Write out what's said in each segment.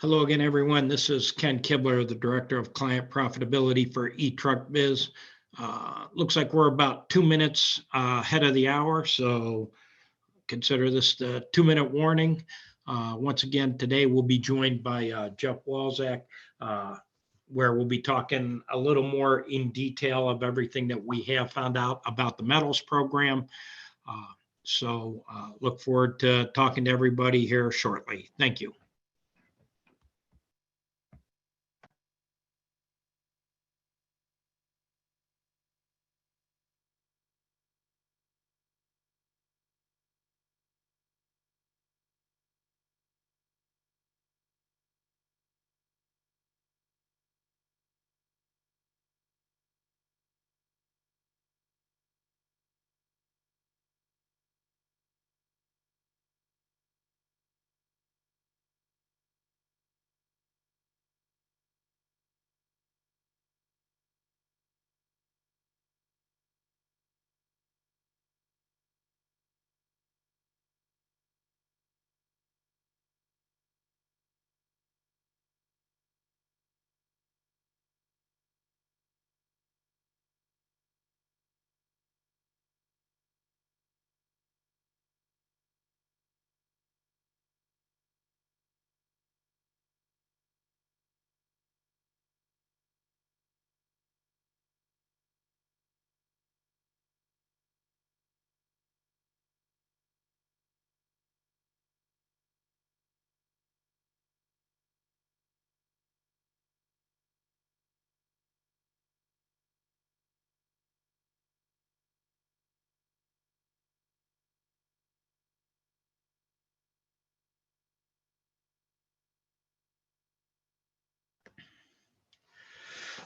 Hello again, everyone. This is Ken Kibler, the Director of Client Profitability for eTruckBiz. Looks like we're about 2 minutes ahead of the hour, so consider this the 2-minute warning. Once again, today we'll be joined by Jeff Walczak, where we'll be talking a little more in detail of everything that we have found out about the metals program. So look forward to talking to everybody here shortly. Thank you.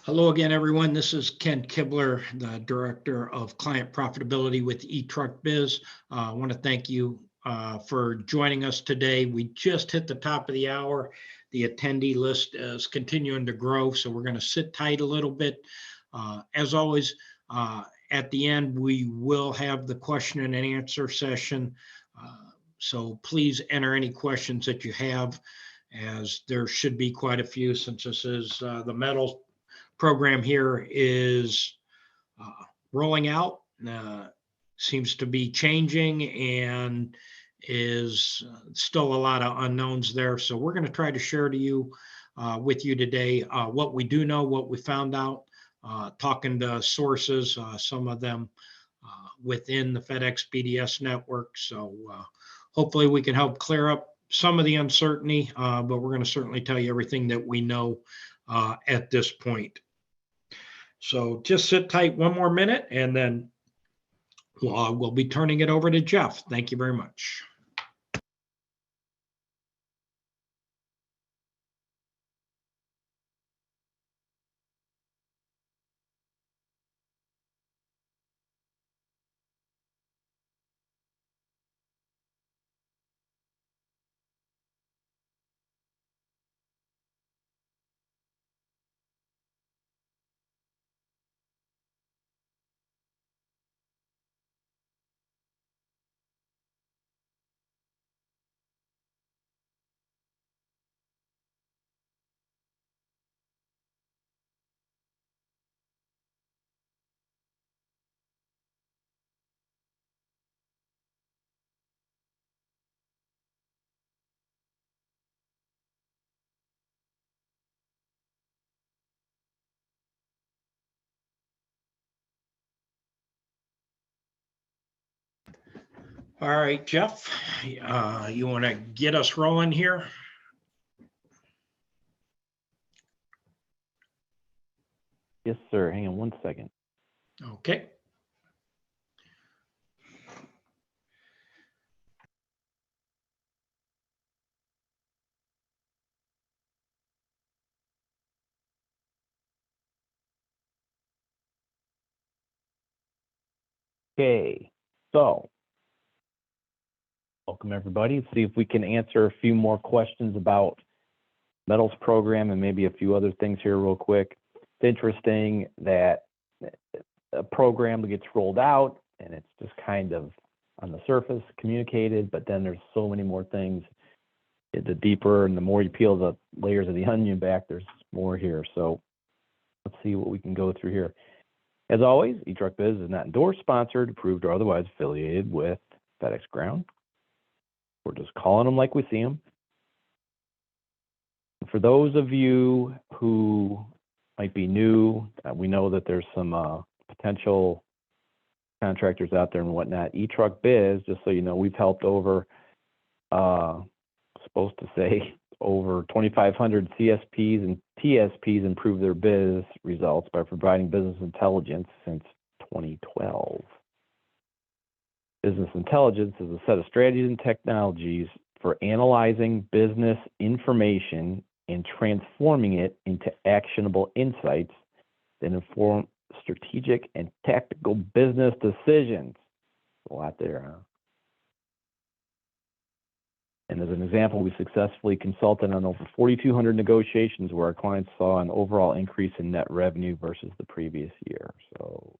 Hello again, everyone. This is Ken Kibler, the Director of Client Profitability with eTruckBiz. I want to thank you for joining us today. We just hit the top of the hour. The attendee list is continuing to grow, so we're going to sit tight a little bit. As always, at the end, we will have the question and answer session. So please enter any questions that you have, as there should be quite a few since this is the metals program here is rolling out, seems to be changing, and is still a lot of unknowns there. So we're going to try to share to you with you today what we do know, what we found out, talking to sources, some of them within the FedEx BDS network. So hopefully we can help clear up some of the uncertainty, but we're going to certainly tell you everything that we know at this point. So just sit tight one more minute, and then we'll be turning it over to Jeff. Thank you very much. All right, Jeff, you want to get us rolling here? Yes, sir. Hang on one second. Okay. Okay, so welcome everybody. Let's see if we can answer a few more questions about metals program and maybe a few other things here real quick. It's interesting that a program gets rolled out and it's just kind of on the surface communicated, but then there's so many more things the deeper and the more you peel the layers of the onion back, there's more here. So let's see what we can go through here. As always, eTruck Biz is not endorsed, sponsored, approved, or otherwise affiliated with FedEx Ground. We're just calling them like we see them. For those of you who might be new, we know that there's some potential contractors out there and whatnot. eTruck Biz, just so you know, we've helped over, supposed to say, over 2,500 CSPs and TSPs improve their biz results by providing business intelligence since 2012. Business intelligence is a set of strategies and technologies for analyzing business information and transforming it into actionable insights that inform strategic and tactical business decisions. A lot there, huh? And as an example, we successfully consulted on over 4,200 negotiations where our clients saw an overall increase in net revenue versus the previous year. So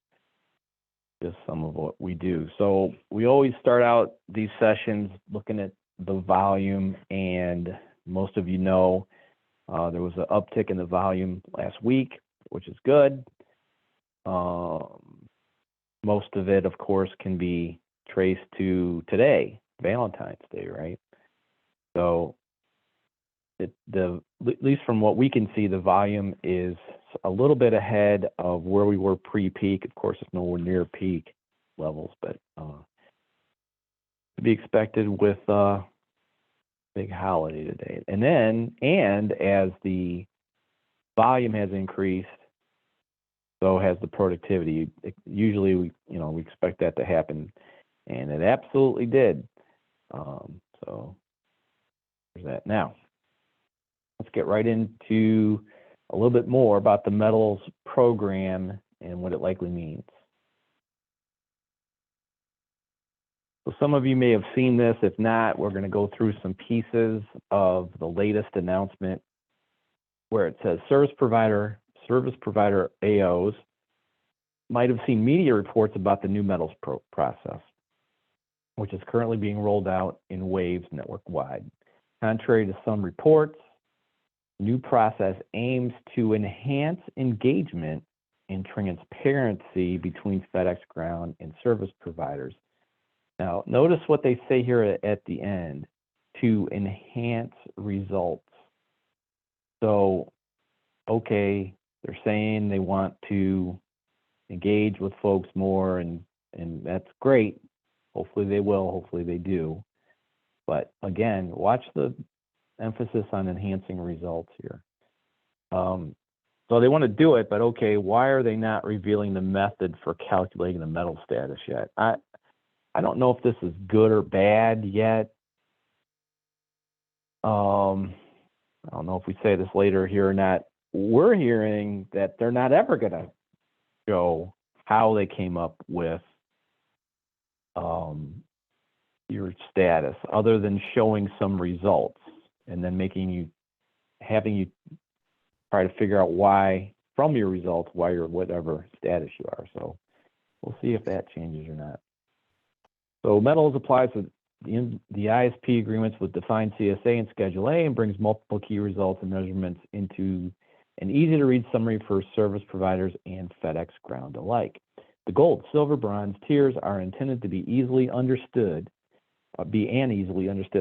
just some of what we do. So we always start out these sessions looking at the volume, and most of you know there was an uptick in the volume last week, which is good. Most of it, of course, can be traced to today, Valentine's Day, right? So at least from what we can see, the volume is a little bit ahead of where we were pre-peak. Of course, it's nowhere near peak levels, but to be expected with big holiday today. And as the volume has increased, so has the productivity. Usually, we expect that to happen, and it absolutely did. So there's that. Now, let's get right into a little bit more about the metals program and what it likely means. So some of you may have seen this. If not, we're going to go through some pieces of the latest announcement where it says service provider AOs might have seen media reports about the new metals process, which is currently being rolled out in waves network-wide. Contrary to some reports, new process aims to enhance engagement and transparency between FedEx Ground and service providers. Now, notice what they say here at the end, to enhance results. So, okay, they're saying they want to engage with folks more, and that's great. Hopefully they will, hopefully they do. But again, watch the emphasis on enhancing results here. So they want to do it, but okay, why are they not revealing the method for calculating the metal status yet? I don't know if this is good or bad yet. I don't know if we say this later here or not. We're hearing that they're not ever going to show how they came up with your status, other than showing some results and then having you try to figure out why, from your results, why you're whatever status you are. So we'll see if that changes or not. So metals applies to the ISP agreements with defined CSA and Schedule A and brings multiple key results and measurements into an easy-to-read summary for service providers and FedEx Ground alike. The gold, silver, bronze tiers are intended to be an easily understood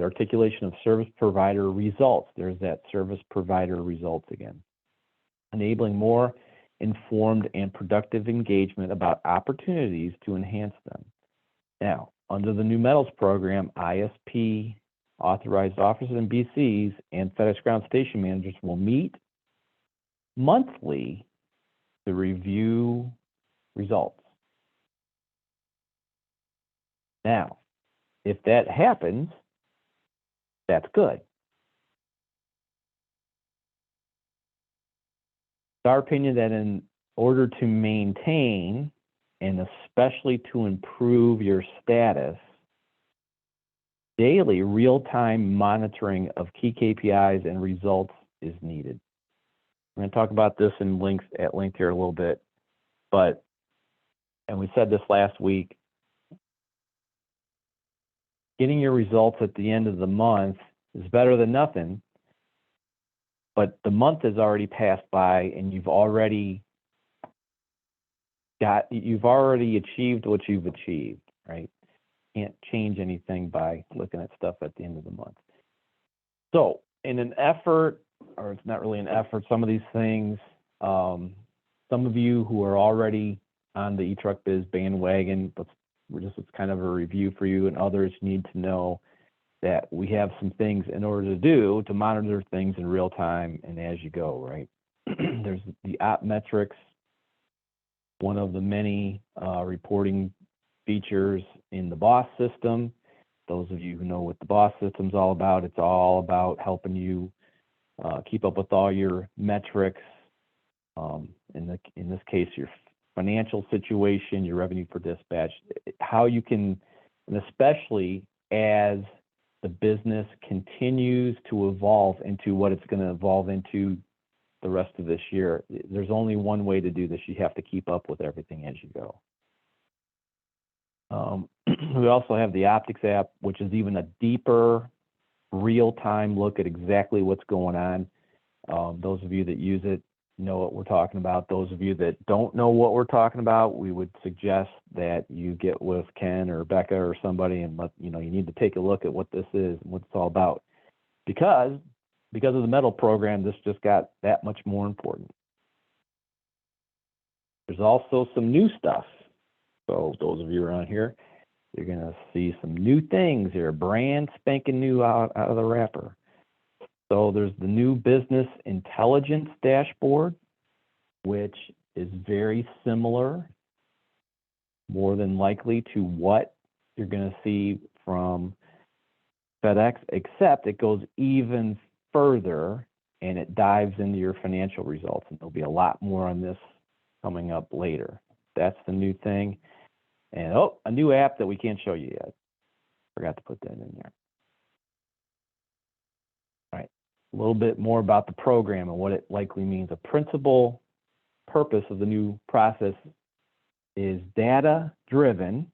articulation of service provider results. There's that service provider results again, enabling more informed and productive engagement about opportunities to enhance them. Now, under the new metals program, ISP authorized officers and BCs and FedEx Ground station managers will meet monthly to review results. Now, if that happens, that's good. It's our opinion that in order to maintain and especially to improve your status, daily real-time monitoring of key KPIs and results is needed. We're going to talk about this at length here a little bit, and we said this last week, getting your results at the end of the month is better than nothing, but the month has already passed by and you've already achieved what you've achieved, right? Can't change anything by looking at stuff at the end of the month. So in an effort, or it's not really an effort, some of these things, some of you who are already on the eTruckBiz bandwagon, it's kind of a review for you, and others need to know that we have some things in order to monitor things in real time and as you go, right? There's the op metrics, one of the many reporting features in the BOSS system. Those of you who know what the BOSS system's all about, it's all about helping you keep up with all your metrics. In this case, your financial situation, your revenue per dispatch, how you can, and especially as the business continues to evolve into what it's going to evolve into the rest of this year. There's only one way to do this. You have to keep up with everything as you go. We also have the Optics app, which is even a deeper real-time look at exactly what's going on. Those of you that use it know what we're talking about. Those of you that don't know what we're talking about, we would suggest that you get with Ken or Becca or somebody and you need to take a look at what this is and what it's all about. Because of the metal program, this just got that much more important. There's also some new stuff. So those of you around here, you're going to see some new things here, brand spanking new out of the wrapper. So there's the new business intelligence dashboard, which is very similar, more than likely, to what you're going to see from FedEx, except it goes even further and it dives into your financial results. And there'll be a lot more on this coming up later. That's the new thing. And a new app that we can't show you yet. Forgot to put that in there. All right, a little bit more about the program and what it likely means. A principal purpose of the new process is data-driven,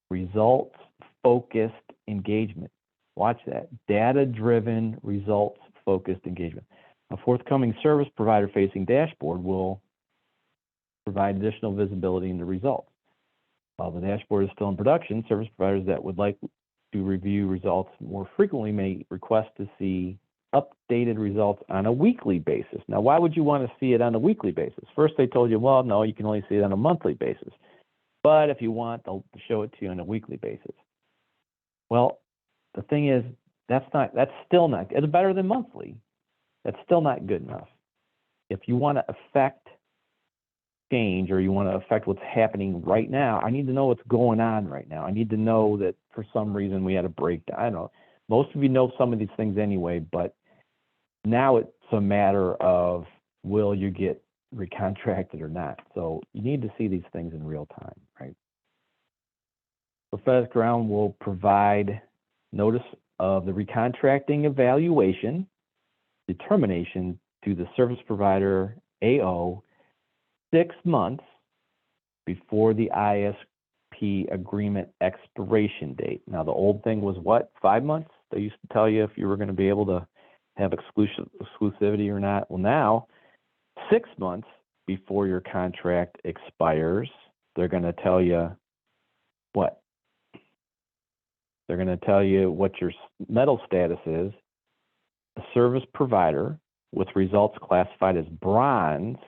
results-focused engagement. Watch that, data-driven, results-focused engagement. A forthcoming service provider-facing dashboard will provide additional visibility into results. While the dashboard is still in production, service providers that would like to review results more frequently may request to see updated results on a weekly basis. Now, why would you want to see it on a weekly basis? First, they told you, well, no, you can only see it on a monthly basis. But if you want, they'll show it to you on a weekly basis. Well, the thing is, that's still not, it's better than monthly. That's still not good enough. If you want to affect change, or you want to affect what's happening right now, I need to know what's going on right now. I need to know that for some reason we had a breakdown. I don't know. Most of you know some of these things anyway, but now it's a matter of, will you get recontracted or not? So you need to see these things in real time, right? So FedEx Ground will provide notice of the recontracting evaluation determination to the service provider AO 6 months before the ISP agreement expiration date. Now, the old thing was what? 5 months? They used to tell you if you were going to be able to have exclusivity or not. Well, now, 6 months before your contract expires, they're going to tell you what? They're going to tell you what your metal status is. A service provider with results classified as bronze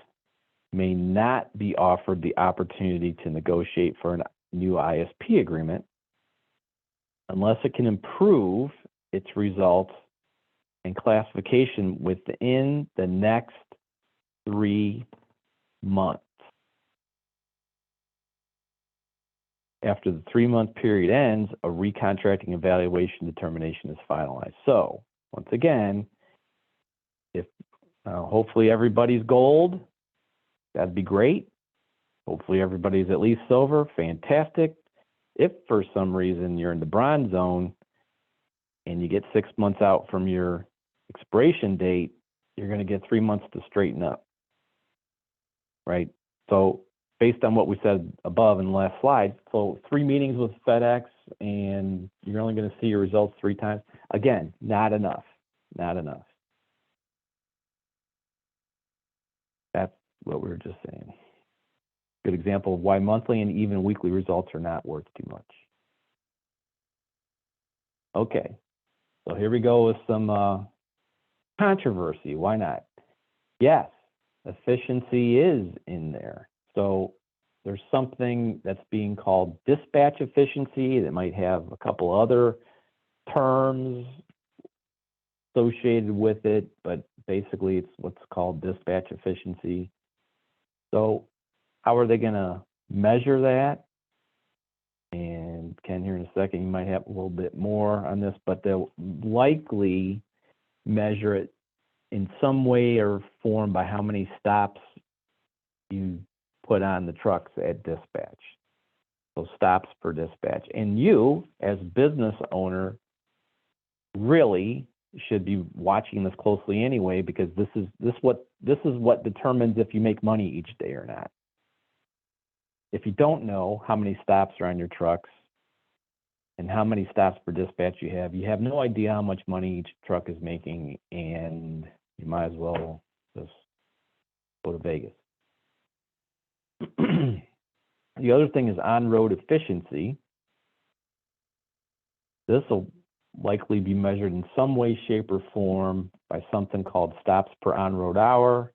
may not be offered the opportunity to negotiate for a new ISP agreement unless it can improve its results and classification within the next 3 months. After the 3-month period ends, a recontracting evaluation determination is finalized. So, once again, if hopefully everybody's gold, that'd be great. Hopefully everybody's at least silver, fantastic. If for some reason you're in the bronze zone and you get 6 months out from your expiration date, you're going to get 3 months to straighten up, right? So based on what we said above in the last slide, so 3 meetings with FedEx and you're only going to see your results 3 times. Again, not enough, not enough. That's what we were just saying. Good example of why monthly and even weekly results are not worth too much. Okay, so here we go with some controversy. Why not? Yes, efficiency is in there. So there's something that's being called dispatch efficiency that might have a couple other terms associated with it, but basically it's what's called dispatch efficiency. So how are they going to measure that? And Ken, here in a second, you might have a little bit more on this, but they'll likely measure it in some way or form by how many stops you put on the trucks at dispatch. So stops per dispatch. And you, as business owner, really should be watching this closely anyway, because this is what determines if you make money each day or not. If you don't know how many stops are on your trucks and how many stops per dispatch you have no idea how much money each truck is making, and you might as well just go to Vegas. The other thing is on-road efficiency. This will likely be measured in some way, shape, or form by something called stops per on-road hour.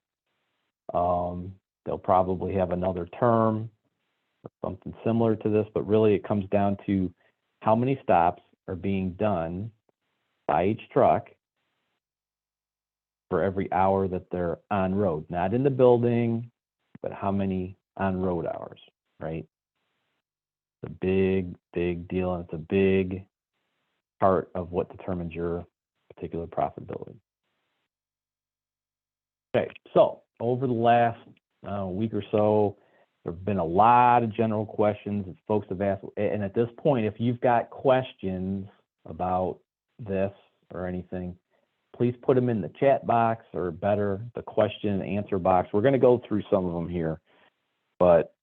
They'll probably have another term or something similar to this, but really it comes down to how many stops are being done by each truck for every hour that they're on road, not in the building, but how many on road hours, right? It's a big, big deal, and it's a big part of what determines your particular profitability. Okay, so over the last week or so, there have been a lot of general questions that folks have asked, and at this point, if you've got questions about this or anything, please put them in the chat box, or better, the question and answer box. We're going to go through some of them here, but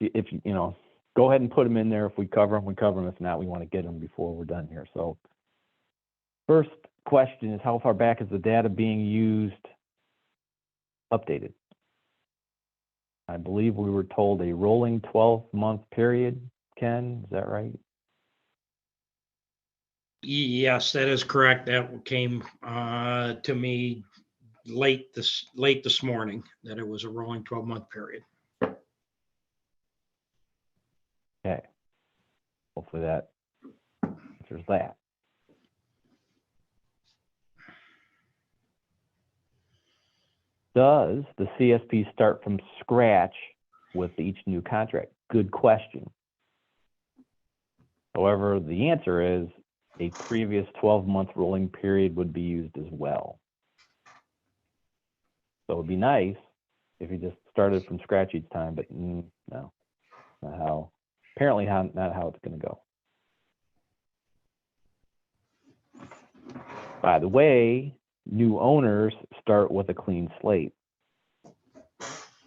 if you know, go ahead and put them in there. If we cover them, we cover them. If not, we want to get them before we're done here. So first question is, how far back is the data being used updated? I believe we were told a rolling 12-month period. Ken, is that right? Yes, that is correct. That came to me late this morning, that it was a rolling 12-month period. Okay. Hopefully that answers that. Does the CSP start from scratch with each new contract? Good question. However, the answer is a previous 12-month rolling period would be used as well. So it would be nice if you just started from scratch each time, but no, not how. Apparently not how it's going to go. By the way, new owners start with a clean slate.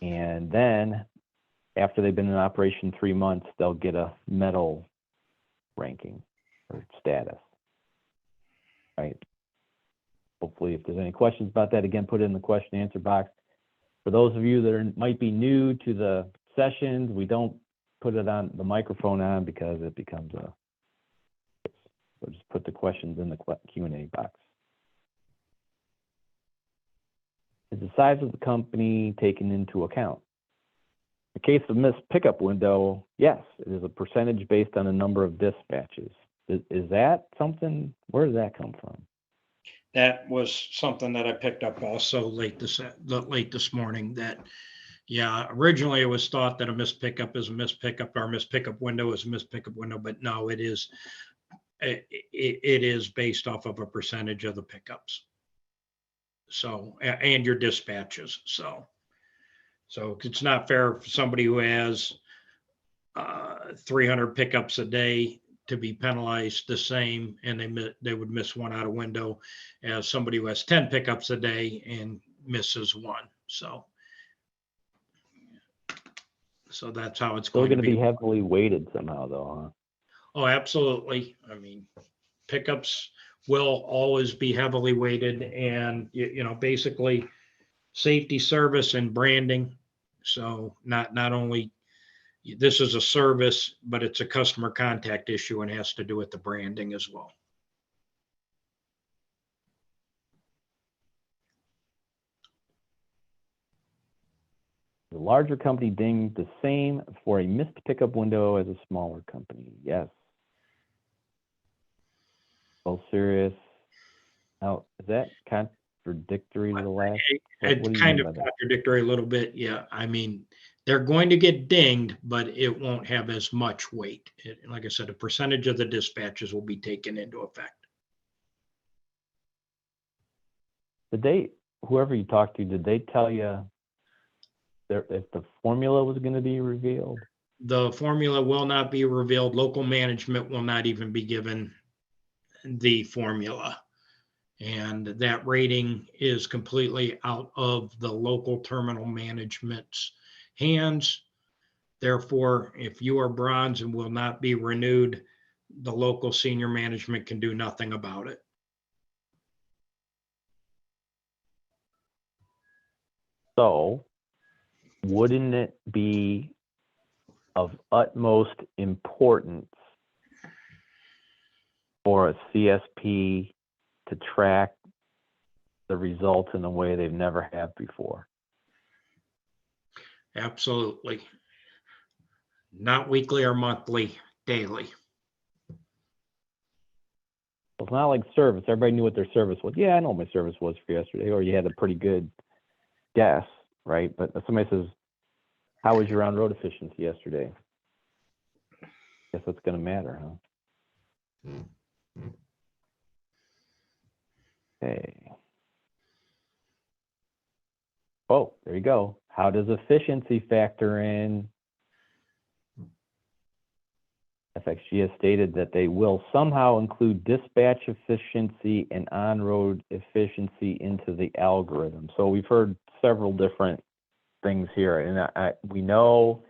And then after they've been in operation 3 months, they'll get a metal ranking or status, right? Hopefully, if there's any questions about that, again, put it in the question and answer box. For those of you that might be new to the sessions, we don't put it on the microphone on because it becomes a, so just put the questions in the Q&A box. Is the size of the company taken into account? In the case of missed pickup window, yes, it is a percentage based on the number of dispatches. Is that something, where did that come from? That was something that I picked up also late this morning, that, yeah, originally it was thought that a missed pickup is a missed pickup, or a missed pickup window is a missed pickup window, but no, it is based off of a percentage of the pickups. So, and your dispatches. So it's not fair for somebody who has 300 pickups a day to be penalized the same, and they would miss one out of window, as somebody who has 10 pickups a day and misses one. So that's how it's Still going to be heavily weighted somehow, though, huh? Oh, absolutely. I mean, Pickups will always be heavily weighted, and basically safety, service, and branding. So not only this is a service, but it's a customer contact issue and has to do with the branding as well. The larger company dinged the same for a missed pickup window as a smaller company. Yes. So serious. Now, is that contradictory to the last? What It's do you kind mean of by that? contradictory a little bit. Yeah. I mean, they're going to get dinged, but it won't have as much weight. Like I said, a percentage of the dispatches will be taken into effect. Did they, whoever you talked to, did they tell you if the formula was going to be revealed? The formula will not be revealed. Local management will not even be given the formula. And that rating is completely out of the local terminal management's hands. Therefore, if you are bronze and will not be renewed, the local senior management can do nothing about it. So, wouldn't it be of utmost importance for a CSP to track the results in a way they've never have before? Absolutely. Not weekly or monthly, daily. It's not like service. Everybody knew what their service was. Yeah, I know what my service was for yesterday, or you had a pretty good guess, right? But if somebody says, how was your on-road efficiency yesterday? Guess that's going to matter, huh? Okay. Oh, there you go. How does efficiency factor in? FXG has stated that they will somehow include dispatch efficiency and on-road efficiency into the algorithm. So we've heard several different things here, and we know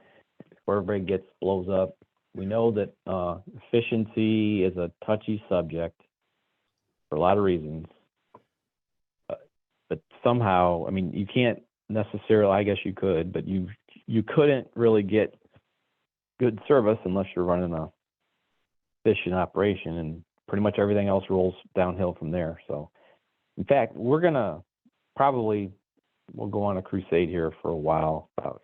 before everybody blows up, we know that efficiency is a touchy subject for a lot of reasons. But somehow, I mean, you can't necessarily, I guess you could, but you couldn't really get good service unless you're running a efficient operation, and pretty much everything else rolls downhill from there. So in fact, we're gonna we'll go on a crusade here for a while about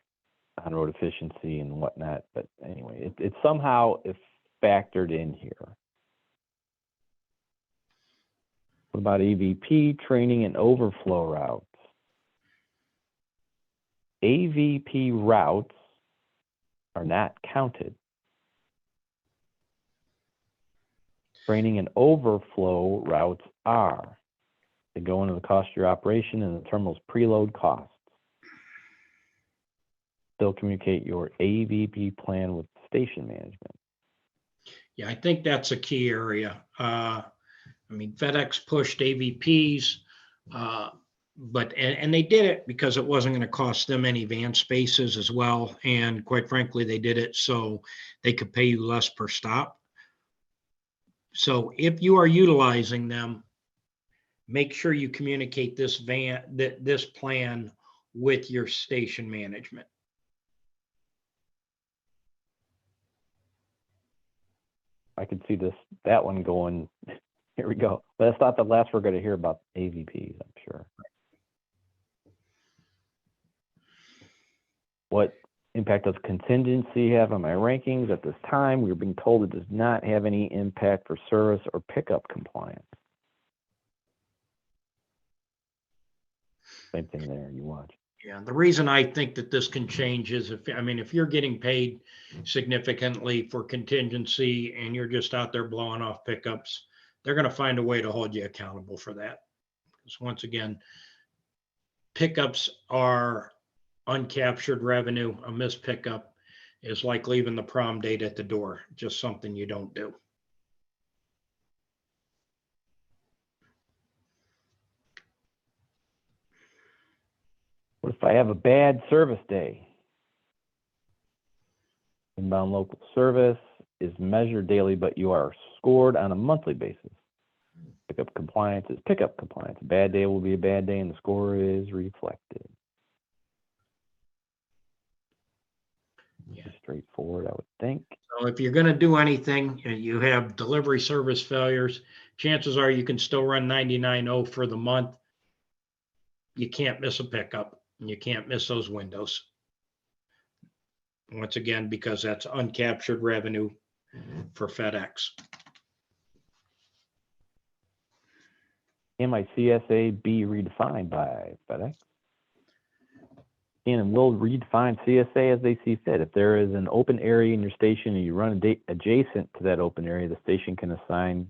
on-road efficiency and whatnot, but anyway, it somehow is factored in here. What about AVP training and overflow routes? AVP routes are not counted. Training and overflow routes are. They go into the cost of your operation and the terminal's preload costs. Still communicate your AVP plan with station management. Yeah, I think that's a key area. I mean, FedEx pushed AVPs, but they did it because it wasn't going to cost them any van spaces as well. And quite frankly, they did it so they could pay you less per stop. So if you are utilizing them, make sure you communicate this plan with your station management. I could see that one going. Here we go. But that's not the last we're going to hear about AVPs, I'm sure. What impact does contingency have on my rankings at this time? We're being told it does not have any impact for service or pickup compliance. Same thing there, you watch. Yeah, the reason I think that this can change is if you're getting paid significantly for contingency and you're just out there blowing off pickups, they're going to find a way to hold you accountable for that. Because once again, pickups are uncaptured revenue. A missed pickup is like leaving the prom date at the door, just something you don't do. What if I have a bad service day? Inbound local service is measured daily, but you are scored on a monthly basis. Pickup compliance is pickup compliance. A bad day will be a bad day, and the score is reflected. Yeah. Pretty straightforward, I would think. So if you're going to do anything, you have delivery service failures, chances are you can still run 99.0 for the month. You can't miss a pickup, and you can't miss those windows. Once again, because that's uncaptured revenue for FedEx. Can my CSA be redefined by FedEx? And will redefine CSA as they see fit. If there is an open area in your station and you run adjacent to that open area, the station can assign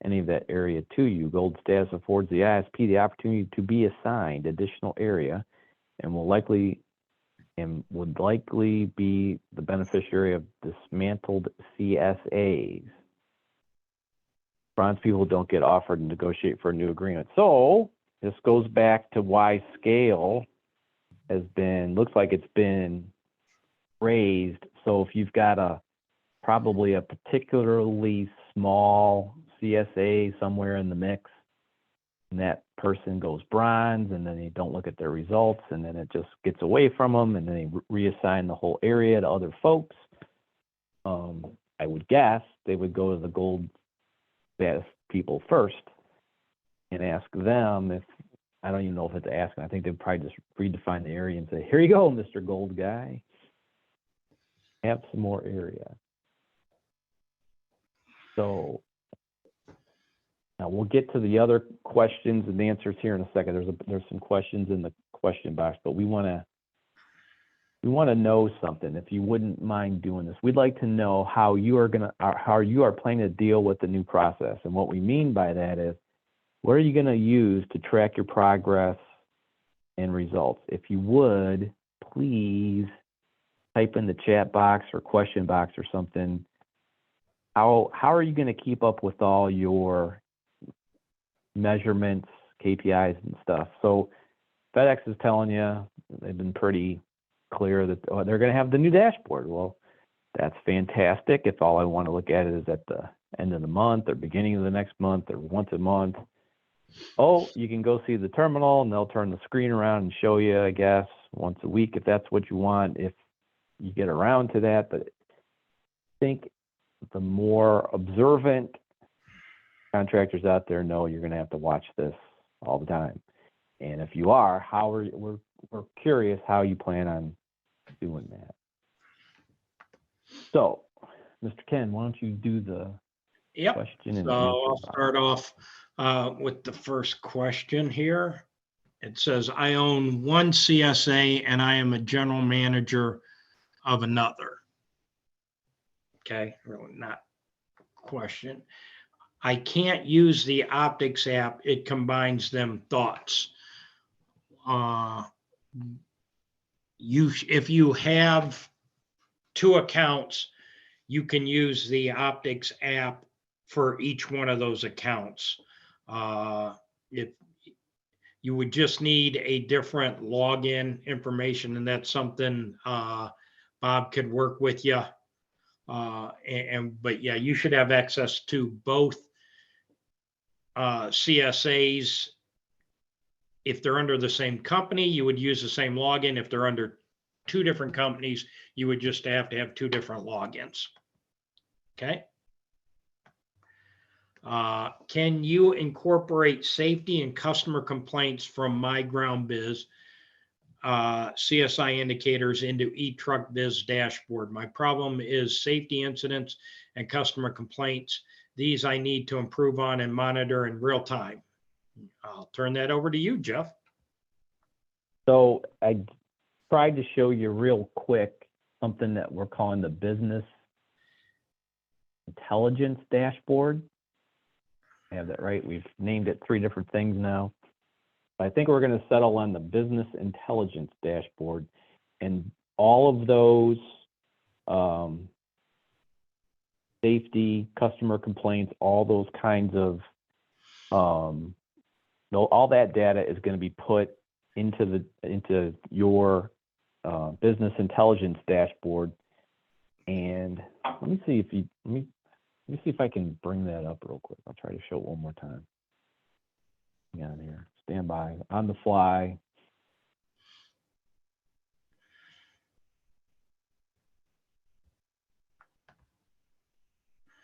any of that area to you. Gold status affords the ISP the opportunity to be assigned additional area and would likely be the beneficiary of dismantled CSAs. Bronze people don't get offered and negotiate for a new agreement. So this goes back to why scale looks like it's been raised. So if you've got probably a particularly small CSA somewhere in the mix, and that person goes bronze, and then they don't look at their results, and then it just gets away from them, and then they reassign the whole area to other folks. I would guess they would go to the gold status people first and ask them if, I don't even know if it's asking. I think they'd probably just redefine the area and say, here you go, Mr. Gold Guy. Have some more area. So now we'll get to the other questions and answers here in a second. There's some questions in the question box, but we want to know something. If you wouldn't mind doing this, we'd like to know how you are planning to deal with the new process. And what we mean by that is, what are you going to use to track your progress and results? If you would, please type in the chat box or question box or something. How are you going to keep up with all your measurements, KPIs and stuff? So FedEx is telling you, they've been pretty clear that they're going to have the new dashboard. Well, that's fantastic. If all I want to look at it is at the end of the month or beginning of the next month or once a month, oh, you can go see the terminal and they'll turn the screen around and show you, I guess, once a week if that's what you want, if you get around to that. But I think the more observant contractors out there know you're going to have to watch this all the time. And if you are, we're curious how you plan on doing that. So, Mr. Ken, why don't you do the question and So answer? I'll start off with the first question here. It says, I own one CSA and I am a general manager of another. Okay, really not question. I can't use the optics app. It combines them thoughts. If you have two accounts, you can use the optics app for each one of those accounts. If you would just need a different login information, and that's something Bob could work with you. But yeah, you should have access to both CSAs. If they're under the same company, you would use the same login. If they're under two different companies, you would just have to have two different logins. Okay. Can you incorporate safety and customer complaints from MyGroundBiz CSI indicators into eTruckBiz dashboard? My problem is safety incidents and customer complaints. These I need to improve on and monitor in real time. I'll turn that over to you, Jeff. So I tried to show you real quick something that we're calling the business intelligence dashboard. I have that right. We've named it 3 different things now. I think we're going to settle on the business intelligence dashboard, and all of those safety, customer complaints, all those kinds of all that data is going to be put into your business intelligence dashboard. And let me see if I can bring that up real quick. I'll try to show it one more time. Hang on here. Stand by. On the fly.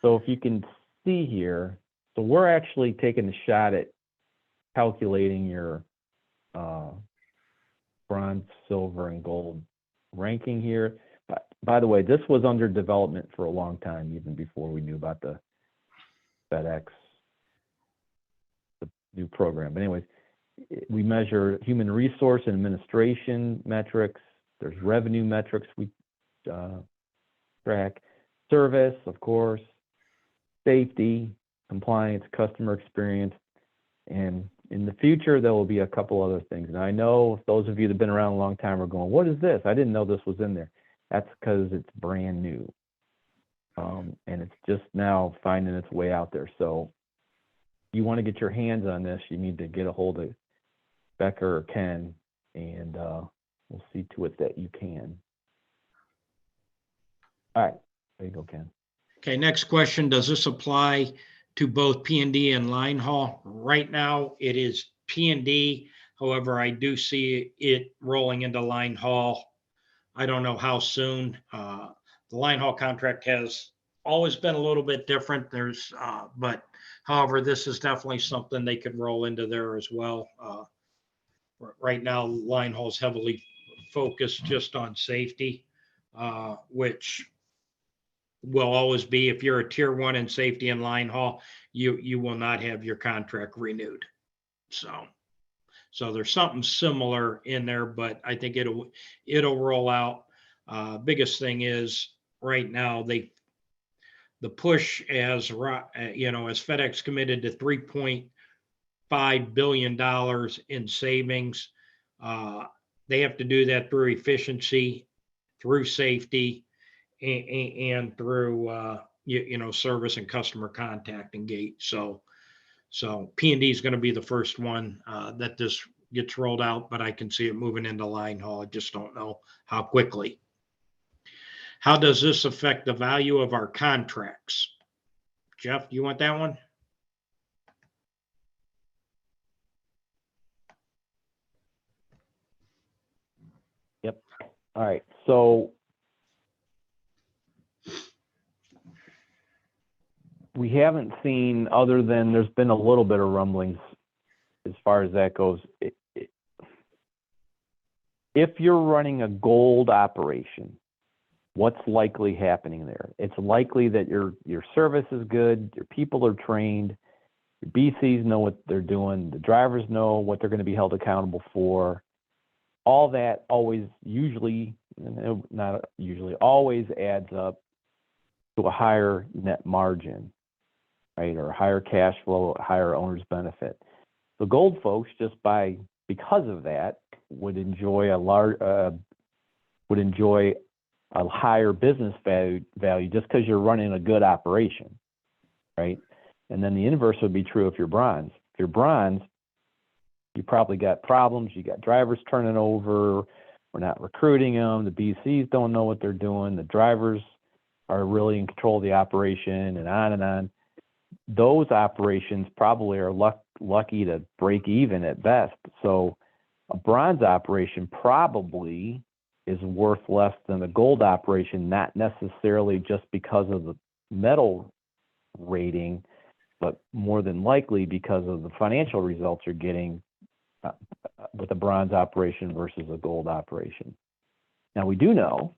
So if you can see here, so we're actually taking a shot at calculating your bronze, silver, and gold ranking here. By the way, this was under development for a long time, even before we knew about the FedEx, the new program. But anyways, we measure human resource and administration metrics. There's revenue metrics we track, service, of course, safety, compliance, customer experience, and in the future, there will be a couple other things. And I know those of you that have been around a long time are going, what is this? I didn't know this was in there. That's because it's brand new. And it's just now finding its way out there. So if you want to get your hands on this, you need to get a hold of Becca or Ken, and we'll see to it that you can. All right, there you go, Ken. Okay, next question. Does this apply to both P&D and line haul? Right now, it is P&D. However, I do see it rolling into line haul. I don't know how soon. The line haul contract has always been a little bit different. But however, this is definitely something they could roll into there as well. Right now, line haul is heavily focused just on safety, which will always be, if you're a tier 1 in safety and line haul, you will not have your contract renewed. So there's something similar in there, but I think it'll roll out. Biggest thing is right now the push as FedEx committed to $3.5 billion in savings. They have to do that through efficiency, through safety, and through service and customer contact and gate. So P&D is going to be the first one that this gets rolled out, but I can see it moving into line haul. I just don't know how quickly. How does this affect the value of our contracts? Jeff, do you want that one? Yep. All right. So we haven't seen, other than there's been a little bit of rumblings as far as that goes. If you're running a gold operation, what's likely happening there? It's likely that your service is good, your people are trained, your BCs know what they're doing, the drivers know what they're going to be held accountable for. All that always always adds up to a higher net margin, right? Or a higher cash flow, higher owner's benefit. The gold folks, because of that, would enjoy a higher business value just because you're running a good operation, right? And then the inverse would be true if you're bronze. If you're bronze, you probably got problems. You got drivers turning over. We're not recruiting them. The BCs don't know what they're doing. The drivers are really in control of the operation, and on and on. Those operations probably are lucky to break even at best. So a bronze operation probably is worth less than a gold operation, not necessarily just because of the metal rating, but more than likely because of the financial results you're getting with a bronze operation versus a gold operation. Now, we do know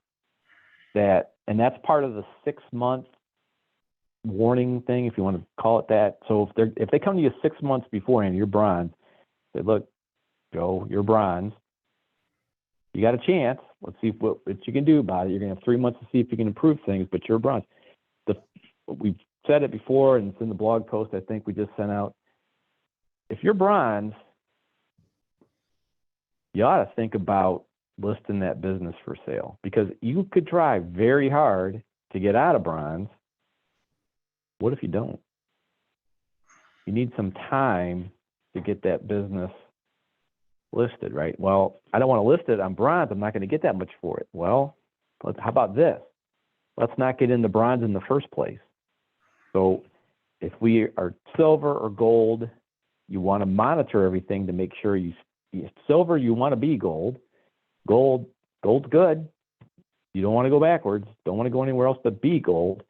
that, and that's part of the 6-month warning thing, if you want to call it that. So if they come to you 6 months beforehand, you're bronze, say, look, Joe, you're bronze. You got a chance. Let's see what you can do about it. You're going to have 3 months to see if you can improve things, but you're bronze. We've said it before, and it's in the blog post I think we just sent out. If you're bronze, you ought to think about listing that business for sale, because you could try very hard to get out of bronze. What if you don't? You need some time to get that business listed, right? Well, I don't want to list it. I'm bronze. I'm not going to get that much for it. Well, how about this? Let's not get into bronze in the first place. So if we are silver or gold, you want to monitor everything to make sure silver, you want to be gold. Gold's good. You don't want to go backwards. Don't want to go anywhere else but be gold.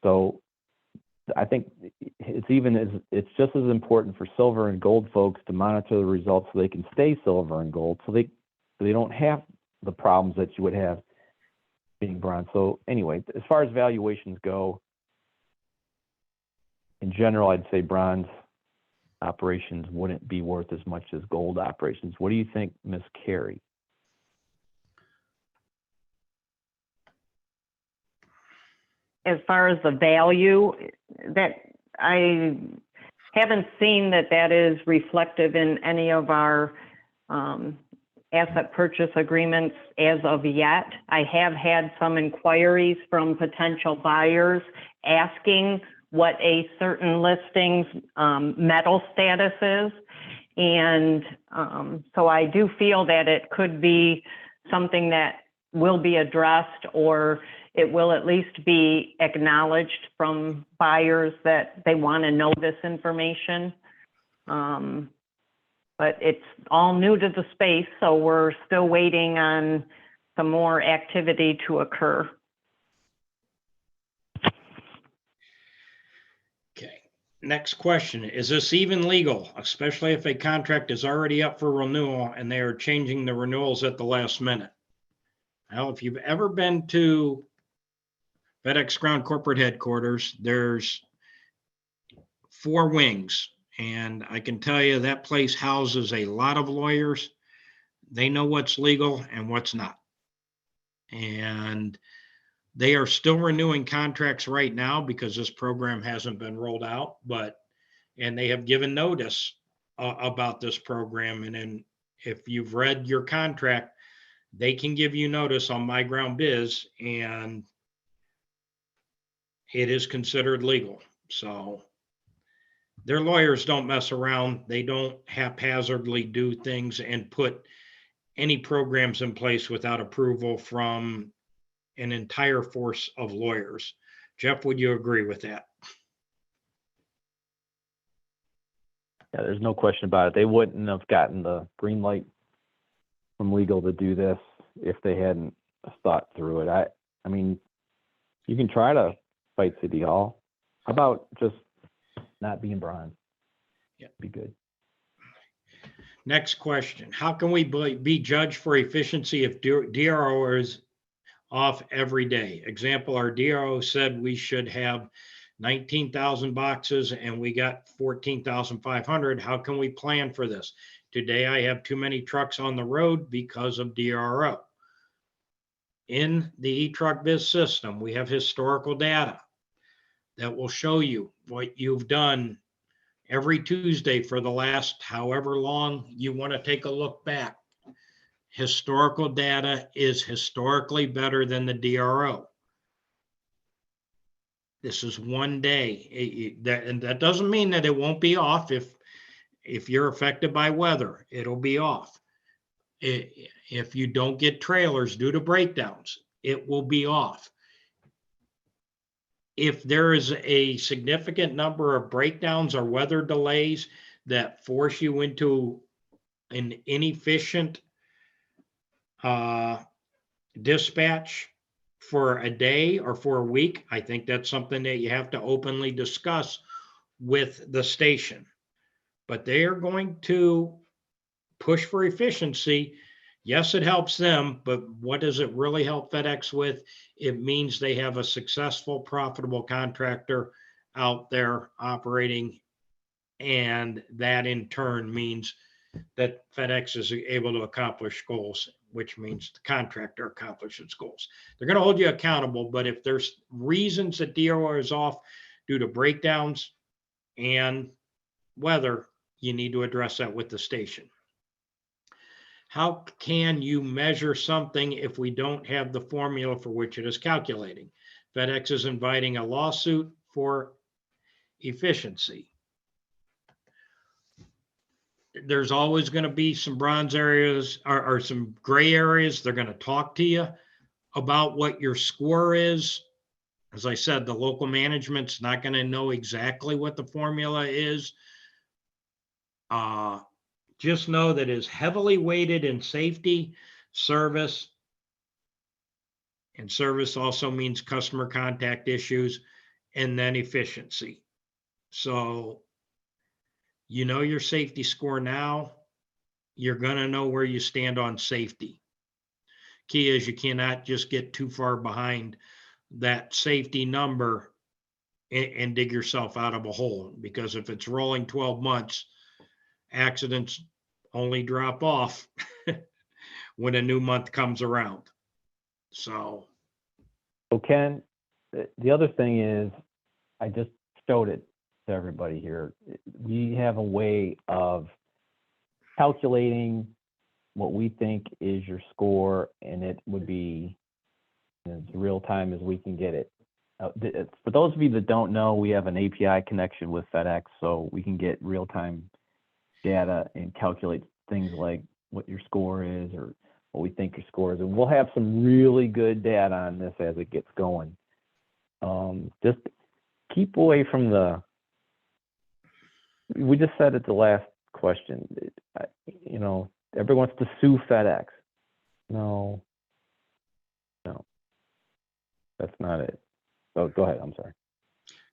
So I think it's just as important for silver and gold folks to monitor the results so they can stay silver and gold, so they don't have the problems that you would have being bronze. So anyway, as far as valuations go, in general, I'd say bronze operations wouldn't be worth as much as gold operations. What do you think, Ms. Carey? As far as the value, that I haven't seen that is reflective in any of our asset purchase agreements as of yet. I have had some inquiries from potential buyers asking what a certain listing's metal status is. And so I do feel that it could be something that will be addressed, or it will at least be acknowledged from buyers that they want to know this information. But it's all new to the space, so we're still waiting on some more activity to occur. Okay, next question. Is this even legal, especially if a contract is already up for renewal and they are changing the renewals at the last minute? Well, if you've ever been to FedEx Ground corporate headquarters, there's 4 wings. And I can tell you that place houses a lot of lawyers. They know what's legal and what's not. And they are still renewing contracts right now because this program hasn't been rolled out, and they have given notice about this program. And then if you've read your contract, they can give you notice on My Ground Biz, and it is considered legal. So their lawyers don't mess around. They don't haphazardly do things and put any programs in place without approval from an entire force of lawyers. Jeff, would you agree with that? Yeah, there's no question about it. They wouldn't have gotten the green light from legal to do this if they hadn't thought through it. I mean, you can try to fight City Hall. How about just not being bronze? Yeah, be good. Next question. How can we be judged for efficiency if DRO is off every day? Example, our DRO said we should have 19,000 boxes and we got 14,500. How can we plan for this? Today, I have too many trucks on the road because of DRO. In the eTruck Biz system, we have historical data that will show you what you've done every Tuesday for the last however long you want to take a look back. Historical data is historically better than the DRO. This is one day. And that doesn't mean that it won't be off. If you're affected by weather, it'll be off. If you don't get trailers due to breakdowns, it will be off. If there is a significant number of breakdowns or weather delays that force you into an inefficient dispatch for a day or for a week, I think that's something that you have to openly discuss with the station. But they are going to push for efficiency. Yes, it helps them, but what does it really help FedEx with? It means they have a successful, profitable contractor out there operating, and that in turn means that FedEx is able to accomplish goals, which means the contractor accomplishes goals. They're going to hold you accountable, but if there's reasons that DOR is off due to breakdowns and weather, you need to address that with the station. How can you measure something if we don't have the formula for which it is calculating? FedEx is inviting a lawsuit for efficiency. There's always going to be some bronze areas or some gray areas. They're going to talk to you about what your score is. As I said, the local management's not going to know exactly what the formula is, Just know that is heavily weighted in safety, service, and service also means customer contact issues, and then efficiency. So you know your safety score now, you're going to know where you stand on safety. Key is you cannot just get too far behind that safety number and dig yourself out of a hole, because if it's rolling 12 months, accidents only drop off when a new month comes around. So Ken, the other thing is, I just showed it to everybody here. We have a way of calculating what we think is your score, and it would be as real time as we can get it. For those of you that don't know, we have an API connection with FedEx, so we can get real time data and calculate things like what your score is or what we think your score is. And we'll have some really good data on this as it gets going. Just keep away from we just said at the last question, everyone wants to sue FedEx. No, that's not it. So go ahead, I'm sorry.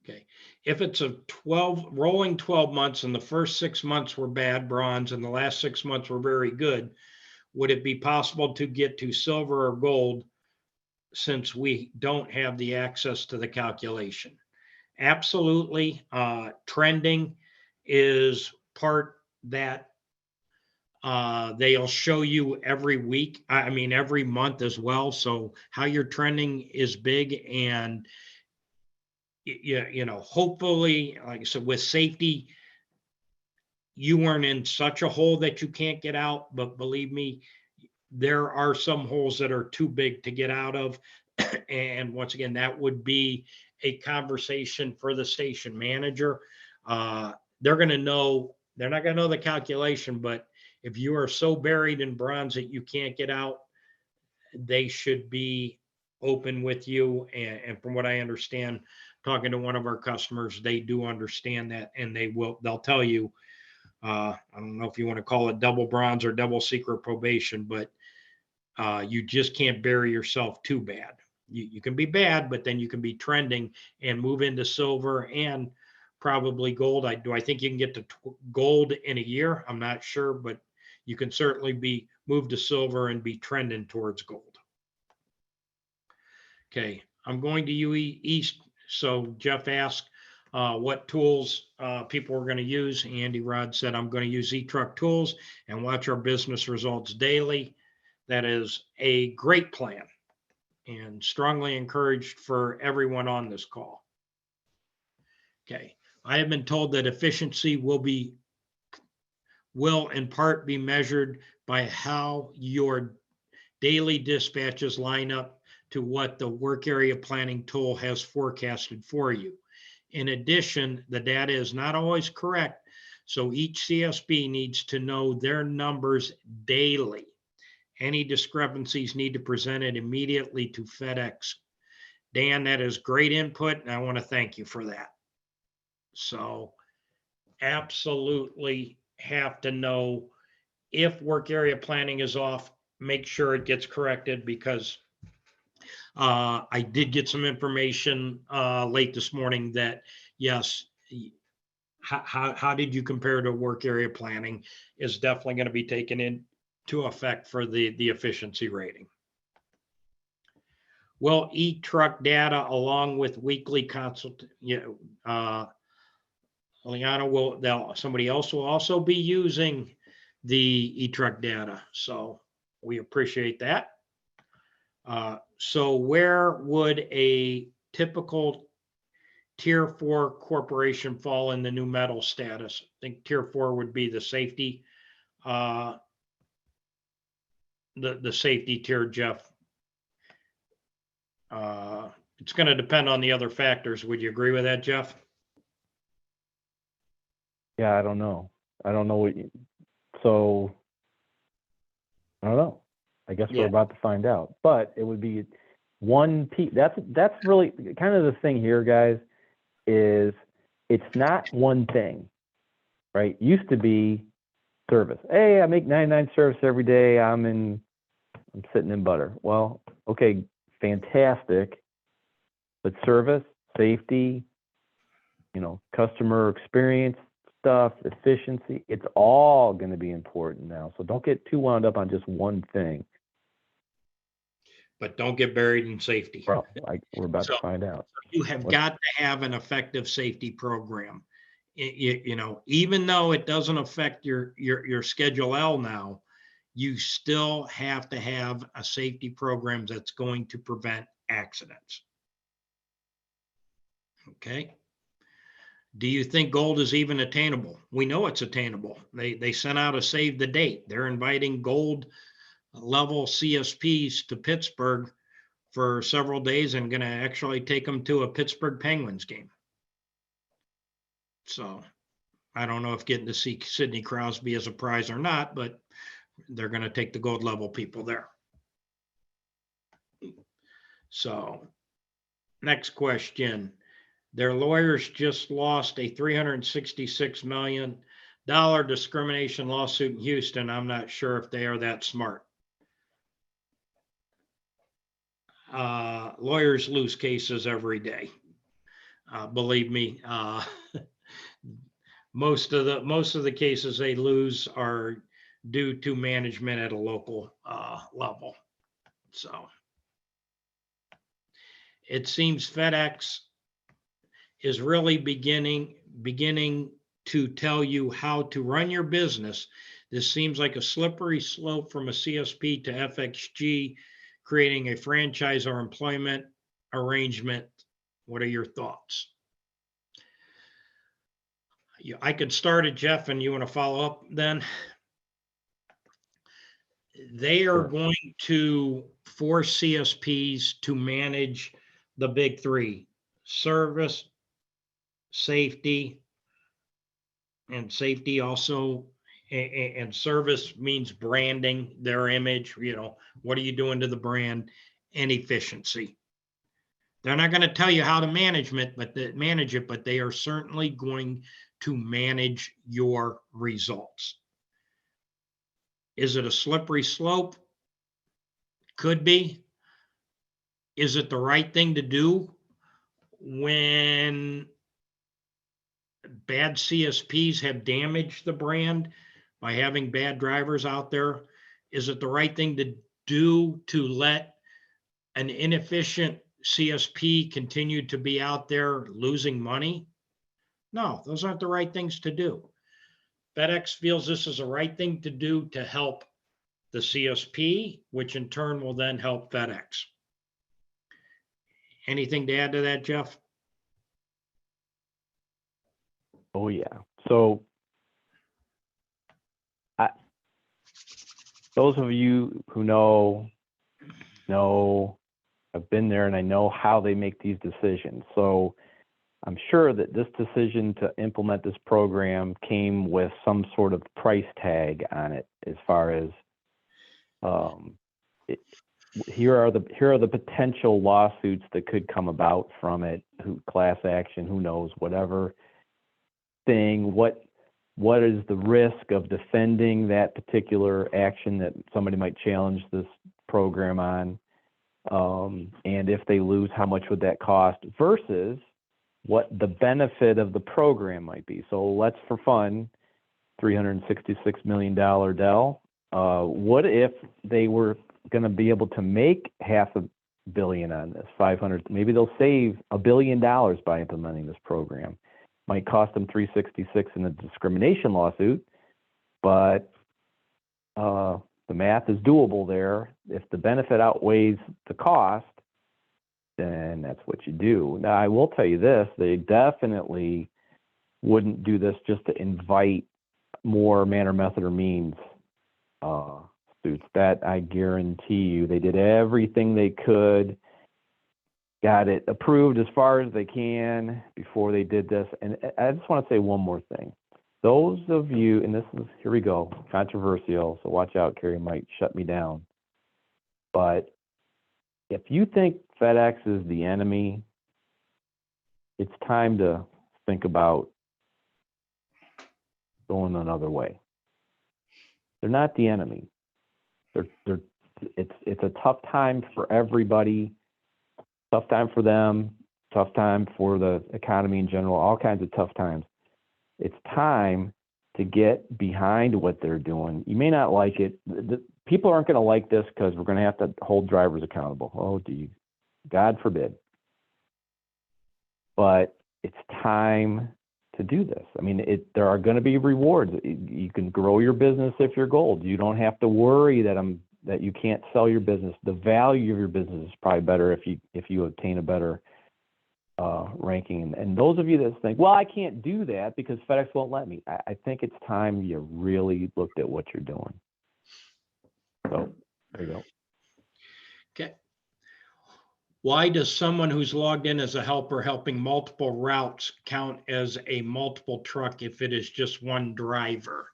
okay, if it's a rolling 12 months and the first 6 months were bad bronze and the last 6 months were very good, would it be possible to get to silver or gold since we don't have the access to the calculation? Absolutely. Trending is part that they'll show you every week. I mean, every month as well. So how you're trending is big. And, hopefully, like I said, with safety, you weren't in such a hole that you can't get out. But believe me, there are some holes that are too big to get out of. And once again, that would be a conversation for the station manager. They're going to know, they're not going to know the calculation, but if you are so buried in bronze that you can't get out, they should be open with you. And from what I understand, talking to one of our customers, they do understand that, and they'll tell you, I don't know if you want to call it double bronze or double secret probation, but you just can't bury yourself too bad. You can be bad, but then you can be trending and move into silver and probably gold. Do I think you can get to gold in a year? I'm not sure, but you can certainly be moved to silver and be trending towards gold. Okay, I'm going to UE East. So Jeff asked what tools people are going to use. Andy Rod said, I'm going to use eTruck tools and watch our business results daily. That is a great plan and strongly encouraged for everyone on this call. Okay, I have been told that efficiency will in part be measured by how your daily dispatches line up to what the work area planning tool has forecasted for you. In addition, the data is not always correct, so each CSB needs to know their numbers daily. Any discrepancies need to present it immediately to FedEx. Dan, that is great input, and I want to thank you for that. So absolutely have to know if work area planning is off, make sure it gets corrected, because I did get some information late this morning that, yes, how did you compare to work area planning is definitely going to be taken into effect for the efficiency rating. Will eTruck data along with weekly consult, Liana, somebody else will also be using the eTruck data. So we appreciate that. So where would a typical Tier 4 corporation fall in the new metal status? I think Tier 4 would be the safety, the safety tier, Jeff. It's going to depend on the other factors. Would you agree with that, Jeff? Yeah, I don't know. I don't know so I don't know. I guess we're about to find out. But it would be one piece. That's really kind of the thing here, guys, is it's not one thing, right? Used to be service. Hey, I make 99 service every day. I'm sitting in butter. Well, okay, fantastic. But service, safety, customer experience stuff, efficiency, it's all going to be important now. So don't get too wound up on just one thing. But don't get buried in safety. Well, we're about to So find out. you have got to have an effective safety program. Even though it doesn't affect your Schedule L now, you still have to have a safety program that's going to prevent accidents. Okay. Do you think gold is even attainable? We know it's attainable. They sent out a save the date. They're inviting gold level CSPs to Pittsburgh for several days and going to actually take them to a Pittsburgh Penguins game. So I don't know if getting to see Sidney Crosby is a prize or not, but they're going to take the gold level people there. So next question. Their lawyers just lost a $366 million discrimination lawsuit in Houston. I'm not sure if they are that smart. Lawyers lose cases every day. Believe me, most of the cases they lose are due to management at a local level. So it seems FedEx is really beginning to tell you how to run your business. This seems like a slippery slope from a CSP to FXG, creating a franchise or employment arrangement. What are your thoughts? I could start it, Jeff, and you want to follow up then? They are going to force CSPs to manage the big three: service, safety, and safety also, and service means branding their image. What are you doing to the brand, and efficiency. They're not going to tell you how to manage it, but they are certainly going to manage your results. Is it a slippery slope? Could be. Is it the right thing to do when bad CSPs have damaged the brand by having bad drivers out there? Is it the right thing to do to let an inefficient CSP continue to be out there losing money? No, those aren't the right things to do. FedEx feels this is the right thing to do to help the CSP, which in turn will then help FedEx. Anything to add to that, Jeff? Oh, yeah. So those of you who know, I've been there and I know how they make these decisions. So I'm sure that this decision to implement this program came with some sort of price tag on it, as far as here are the potential lawsuits that could come about from it, class action, who knows, whatever thing. What is the risk of defending that particular action that somebody might challenge this program on? And if they lose, how much would that cost versus what the benefit of the program might be? So let's, for fun, $366 million Dell. What if they were going to be able to make $500 million on this, 500? Maybe they'll save $1 billion by implementing this program. Might cost them 366 in a discrimination lawsuit, but the math is doable there. If the benefit outweighs the cost, then that's what you do. Now, I will tell you this: they definitely wouldn't do this just to invite more manner, method, or means suits. That I guarantee you. They did everything they could, got it approved as far as they can before they did this. And I just want to say one more thing. Those of you, and here we go, controversial, so watch out, Carrie might shut me down. But if you think FedEx is the enemy, it's time to think about going another way. They're not the enemy. It's a tough time for everybody, tough time for them, tough time for the economy in general, all kinds of tough times. It's time to get behind what they're doing. You may not like it. People aren't going to like this because we're going to have to hold drivers accountable. Oh, geez, God forbid. But it's time to do this. I mean, there are going to be rewards. You can grow your business if you're gold. You don't have to worry that you can't sell your business. The value of your business is probably better if you obtain a better ranking. And those of you that think, well, I can't do that because FedEx won't let me. I think it's time you really looked at what you're doing. So there you go. Okay. Why does someone who's logged in as a helper helping multiple routes count as a multiple truck if it is just one driver?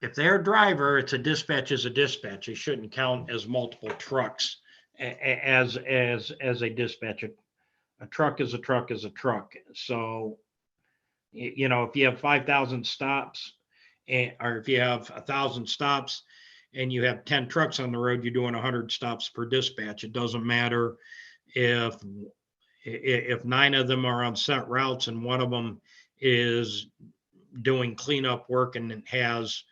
If they're a driver, it's a dispatch is a dispatch. It shouldn't count as multiple trucks as a dispatch. A truck is a truck is a truck. So, if you have 5,000 stops, or if you have 1,000 stops and you have 10 trucks on the road, you're doing 100 stops per dispatch. It doesn't matter if 9 of them are on set routes and one of them is doing cleanup work and it has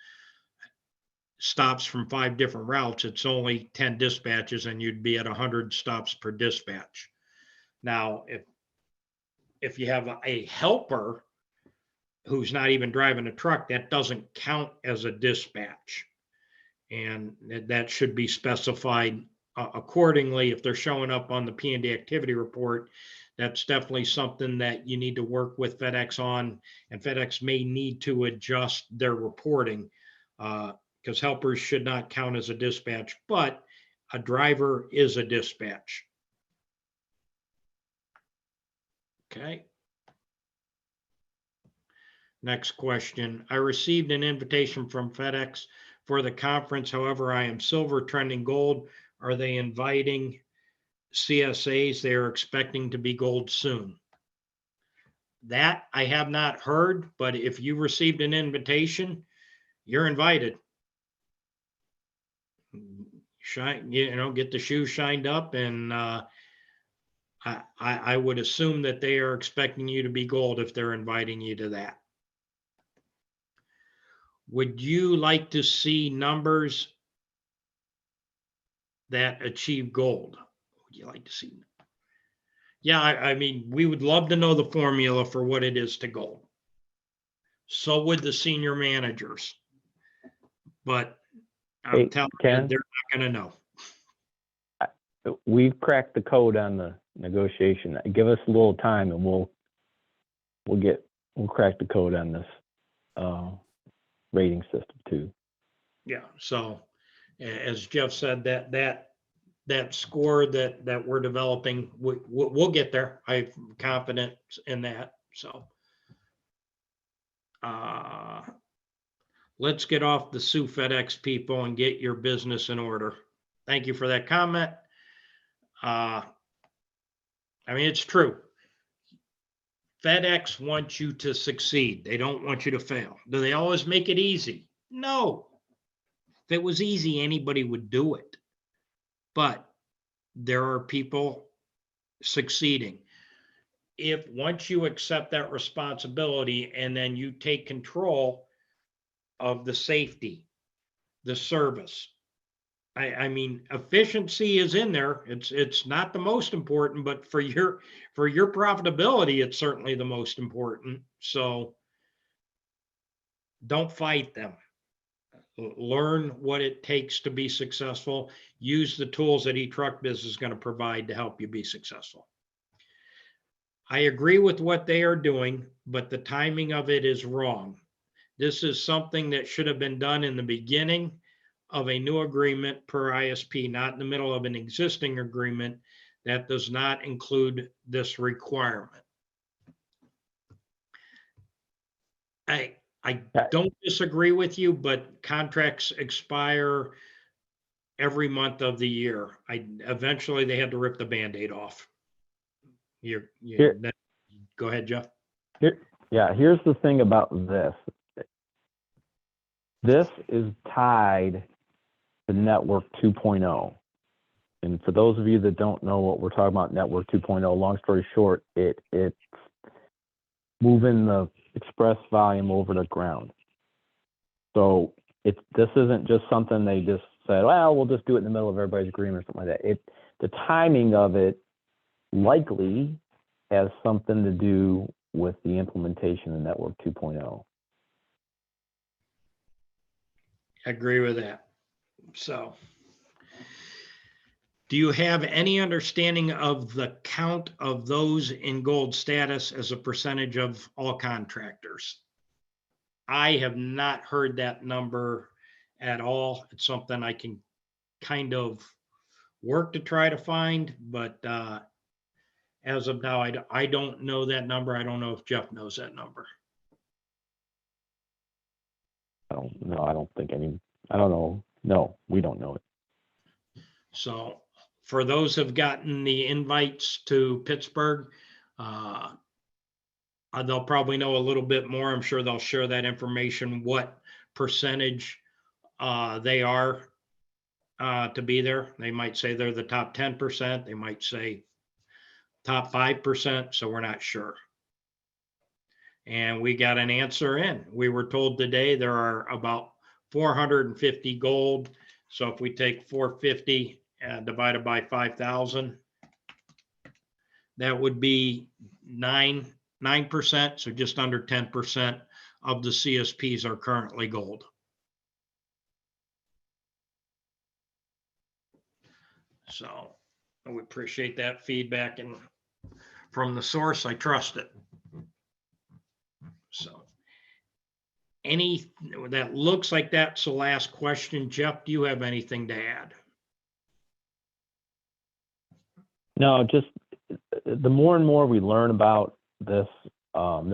stops from 5 different routes. It's only 10 dispatches and you'd be at 100 stops per dispatch. Now, if you have a helper who's not even driving a truck, that doesn't count as a dispatch. And that should be specified accordingly. If they're showing up on the P&D activity report, that's definitely something that you need to work with FedEx on, and FedEx may need to adjust their reporting because helpers should not count as a dispatch, but a driver is a dispatch. Okay. Next question. I received an invitation from FedEx for the conference. However, I am silver trending gold. Are they inviting CSAs? They are expecting to be gold soon. That I have not heard, but if you received an invitation, you're invited. Shine, get the shoes shined up, and I would assume that they are expecting you to be gold if they're inviting you to that. Would you like to see numbers that achieve gold? Would you like to see? Yeah, I mean, we would love to know the formula for what it is to gold. So would the senior managers. But I'm telling you, they're not going to know. We've cracked the code on the negotiation. Give us a little time and we'll crack the code on this rating system too. Yeah. So as Jeff said, that score that we're developing, we'll get there. I'm confident in that. So let's get off the Sue FedEx people and get your business in order. Thank you for that comment. I mean, it's true. FedEx wants you to succeed. They don't want you to fail. Do they always make it easy? No. If it was easy, anybody would do it. But there are people succeeding. If once you accept that responsibility and then you take control of the safety, the service, I mean, efficiency is in there. It's not the most important, but for your profitability, it's certainly the most important. So don't fight them. Learn what it takes to be successful. Use the tools that eTruckBiz is going to provide to help you be successful. I agree with what they are doing, but the timing of it is wrong. This is something that should have been done in the beginning of a new agreement per ISP, not in the middle of an existing agreement that does not include this requirement. I don't disagree with you, but contracts expire every month of the year. Eventually they had to rip the Band-Aid off. Go ahead, Jeff. Here's the thing about this. This is tied to Network 2.0. And for those of you that don't know what we're talking about, Network 2.0, long story short, it's moving the express volume over to ground. So this isn't just something they just said, well, we'll just do it in the middle of everybody's agreement or something like that. The timing of it likely has something to do with the implementation of Network 2.0. I agree with that. So, do you have any understanding of the count of those in gold status as a percentage of all contractors? I have not heard that number at all. It's something I can kind of work to try to find, but as of now, I don't know that number. I don't know if Jeff knows that number. I don't know. I don't know. No, we don't know it. So for those who've gotten the invites to Pittsburgh, they'll probably know a little bit more. I'm sure they'll share that information, what percentage they are to be there. They might say they're the top 10%. They might say top 5%. So we're not sure. And we got an answer in. We were told today there are about 450 gold. So if we take 450 divided by 5,000, that would be 9%. So just under 10% of the CSPs are currently gold. So we appreciate that feedback, and from the source, I trust it. So that looks like that's the last question. Jeff, do you have anything to add? No, just the more and more we learn about this, I'm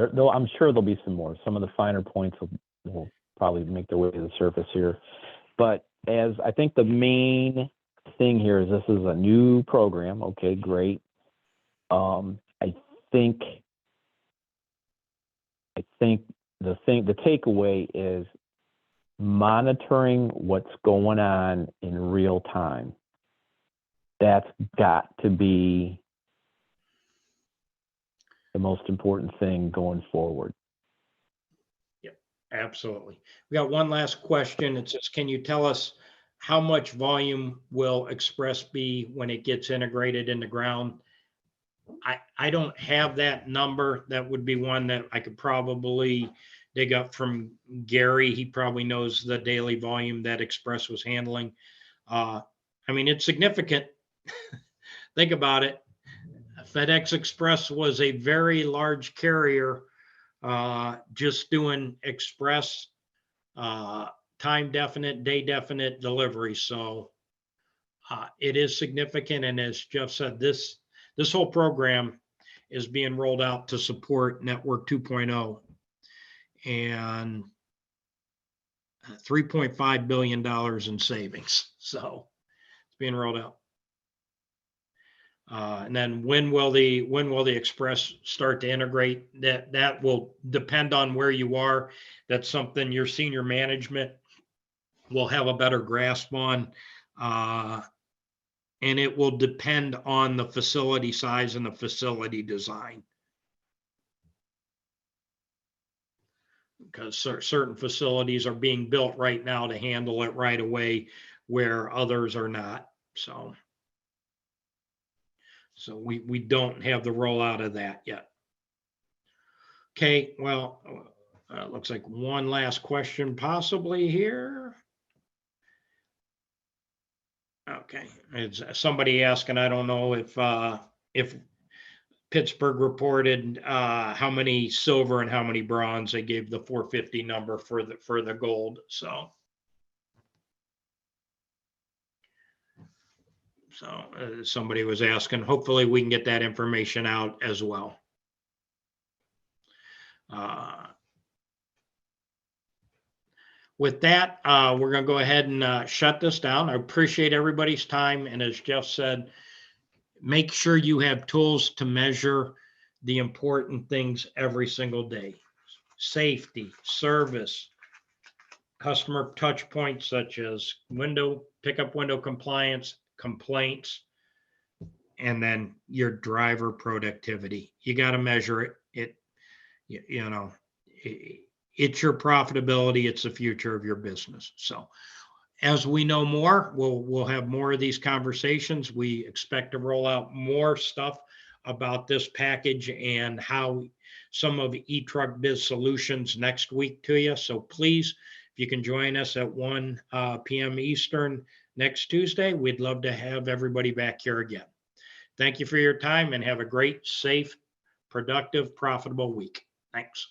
sure there'll be some more. Some of the finer points will probably make their way to the surface here. But as I think the main thing here is this is a new program. Okay, great. I think the takeaway is monitoring what's going on in real time. That's got to be the most important thing going forward. Yep, absolutely. We got one last question. It says, can you tell us how much volume will Express be when it gets integrated in the ground? I don't have that number. That would be one that I could probably dig up from Gary. He probably knows the daily volume that Express was handling. I mean, it's significant. Think about it. FedEx Express was a very large carrier, just doing express, time definite, day definite delivery. So it is significant. And as Jeff said, this whole program is being rolled out to support Network 2.0 and $3.5 billion in savings. So it's being rolled out. And then when will the Express start to integrate? That will depend on where you are. That's something your senior management will have a better grasp on. And it will depend on the facility size and the facility design. Because certain facilities are being built right now to handle it right away, where others are not. So we don't have the rollout of that yet. Okay, well, looks like one last question possibly here. Okay, it's somebody asking, I don't know if Pittsburgh reported how many silver and how many bronze. They gave the 450 number for the gold. So somebody was asking. Hopefully we can get that information out as well. With that, we're going to go ahead and shut this down. I appreciate everybody's time. And as Jeff said, make sure you have tools to measure the important things every single day. Safety, service, customer touch points such as pickup window compliance, complaints, and then your driver productivity. You got to measure it. It's your profitability. It's the future of your business. So as we know more, we'll have more of these conversations. We expect to roll out more stuff about this package and how some of eTruck Biz Solutions next week to you. So please, if you can join us at 1 p.m. Eastern next Tuesday, we'd love to have everybody back here again. Thank you for your time and have a great, safe, productive, profitable week. Thanks.